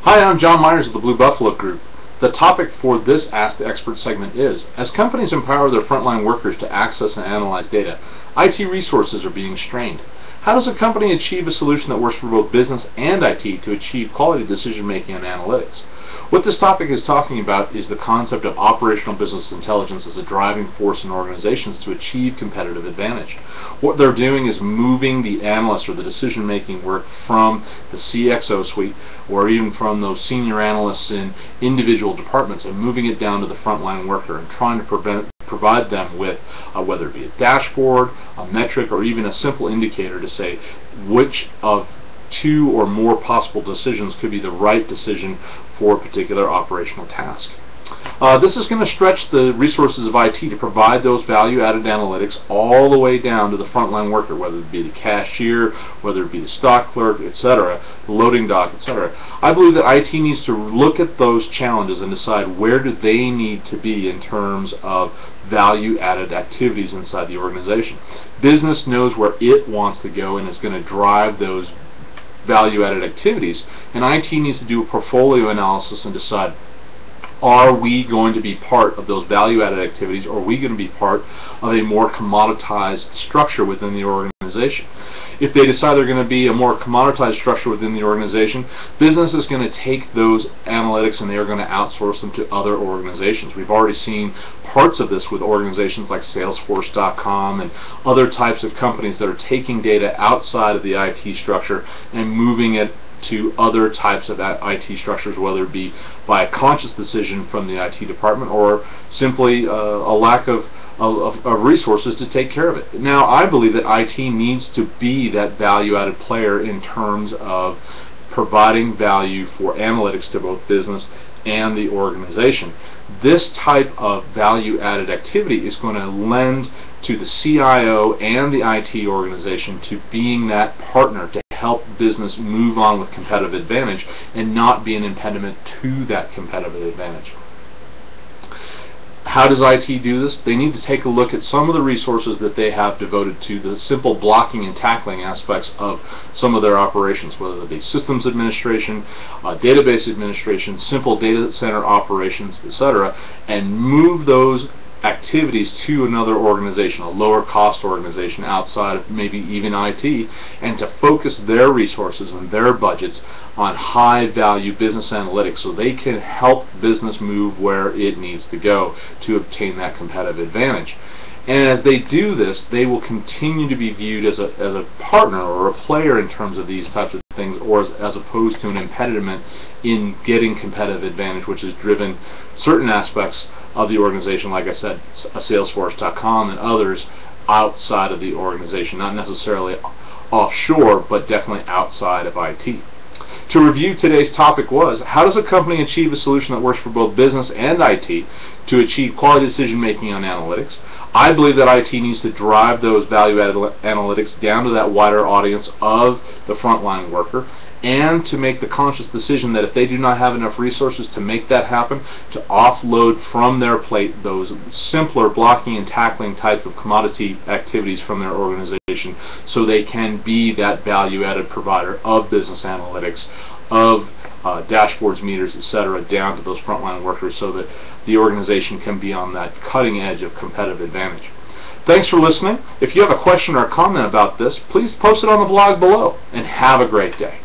Hi, I'm John Myers of the Blue Buffalo Group. The topic for this Ask the Expert segment is, as companies empower their frontline workers to access and analyze data, IT resources are being strained. How does a company achieve a solution that works for both business and IT to achieve quality decision making and analytics? What this topic is talking about is the concept of operational business intelligence as a driving force in organizations to achieve competitive advantage. What they're doing is moving the analyst or the decision making work from the CXO suite or even from those senior analysts in individual departments and moving it down to the frontline worker and trying to provide them with whether it be a dashboard, a metric, or even a simple indicator to say which of two or more possible decisions could be the right decision for a particular operational task. This is going to stretch the resources of IT to provide those value-added analytics all the way down to the frontline worker, whether it be the cashier, whether it be the stock clerk, etc., the loading dock, etc. I believe that IT needs to look at those challenges and decide where do they need to be in terms of value-added activities inside the organization. Business knows where it wants to go and is going to drive those value-added activities, and IT needs to do a portfolio analysis and decide, are we going to be part of those value-added activities, or are we going to be part of a more commoditized structure within the organization? If they decide they're going to be a more commoditized structure within the organization, business is going to take those analytics and they are going to outsource them to other organizations. We've already seen parts of this with organizations like Salesforce.com and other types of companies that are taking data outside of the IT structure and moving it to other types of IT structures, whether it be by a conscious decision from the IT department or simply a lack of resources to take care of it. Now, I believe that IT needs to be that value-added player in terms of providing value for analytics to both business and the organization. This type of value-added activity is going to lend to the CIO and the IT organization to being that partner to help business move on with competitive advantage and not be an impediment to that competitive advantage. How does IT do this? They need to take a look at some of the resources that they have devoted to the simple blocking and tackling aspects of some of their operations, whether it be systems administration, database administration, simple data center operations, etc., and move those activities to another organization, a lower cost organization outside of maybe even IT, and to focus their resources and their budgets on high value business analytics so they can help business move where it needs to go to obtain that competitive advantage. And as they do this, they will continue to be viewed as a partner or a player in terms of these types of things, or as opposed to an impediment in getting competitive advantage, which has driven certain aspects of the organization, like I said, Salesforce.com and others outside of the organization, not necessarily offshore, but definitely outside of IT. To review, today's topic was, how does a company achieve a solution that works for both business and IT to achieve quality decision making on analytics? I believe that IT needs to drive those value-added analytics down to that wider audience of the frontline worker, and to make the conscious decision that if they do not have enough resources to make that happen, to offload from their plate those simpler blocking and tackling type of commodity activities from their organization so they can be that value-added provider of business analytics, of dashboards, meters, etc., down to those frontline workers so that the organization can be on that cutting edge of competitive advantage. Thanks for listening. If you have a question or a comment about this, please post it on the blog below, and have a great day.